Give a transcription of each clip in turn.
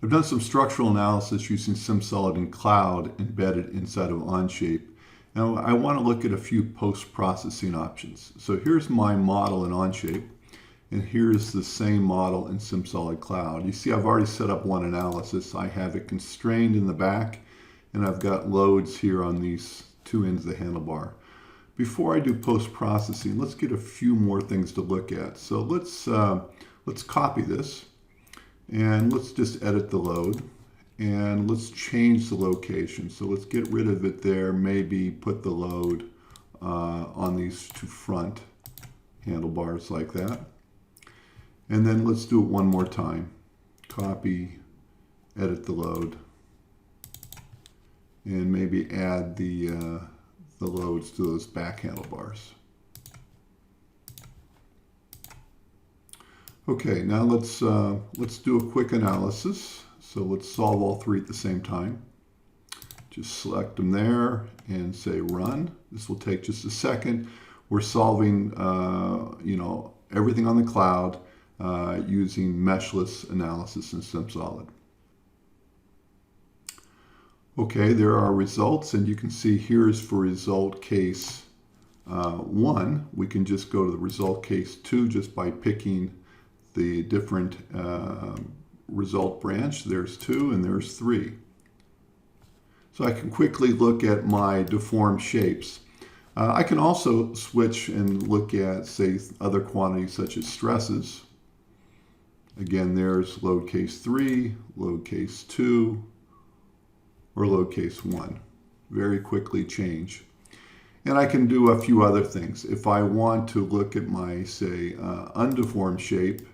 I've done some structural analysis using SimSolid Cloud embedded inside of Onshape. Now I want to look at a few post-processing options. So here's my model in Onshape, and here's the same model in SimSolid Cloud. You see I've already set up one analysis. I have it constrained in the back, and I've got loads here on these two ends of the handlebar. Before I do post-processing, let's get a few more things to look at. So let's copy this. And let's just edit the load, and let's change the location. So let's get rid of it there, maybe put the load on these two front handlebars like that. And then let's do it one more time. Copy, edit the load, and maybe add the loads to those back handlebars. Okay, now let's do a quick analysis. So let's solve all three at the same time. Just select them there and say run. This will take just a second. We're solving everything on the cloud using meshless analysis in SimSolid. Okay, there are results, and you can see here's for result case 1. We can just go to the result case 2 just by picking the different result branch. There's 2 and there's 3. So I can quickly look at my deformed shapes. I can also switch and look at, say, other quantities such as stresses. Again, there's load case 3, load case 2, or load case 1. Very quickly change. And I can do a few other things. If I want to look at my, say, undeformed shape,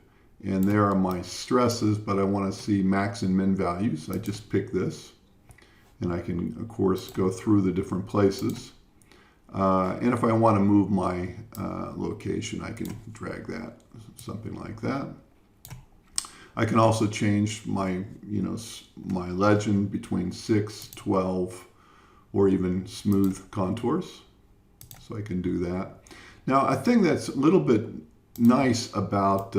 and there are my stresses, but I want to see max and min values, I just pick this. And I can, of course, go through the different places. And if I want to move my location, I can drag that, something like that. I can also change my, my legend between 6, 12, or even smooth contours. So I can do that. Now, a thing that's a little bit nice about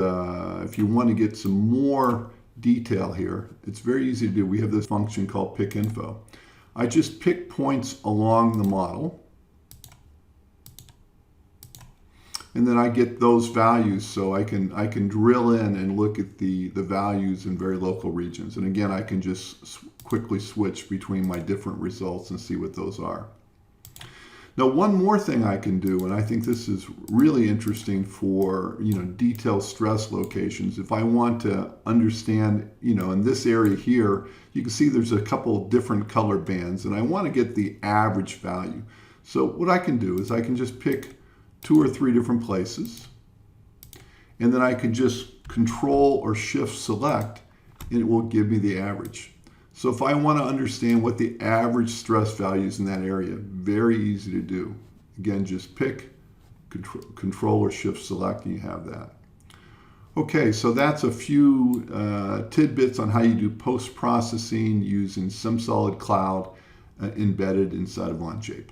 if you want to get some more detail here, it's very easy to do. We have this function called pick info. I just pick points along the model, and then I get those values, so I can drill in and look at the values in very local regions. And again, I can just quickly switch between my different results and see what those are. Now, one more thing I can do, and I think this is really interesting for detailed stress locations. If I want to understand, in this area here, you can see there's a couple different color bands, and I want to get the average value. So what I can do is I can just pick 2 or 3 different places, and then I can just Control or Shift select, and it will give me the average. So if I want to understand what the average stress value is in that area, very easy to do. Again, just pick, Control or Shift select, and you have that. Okay, so that's a few tidbits on how you do post-processing using SimSolid Cloud embedded inside of Onshape.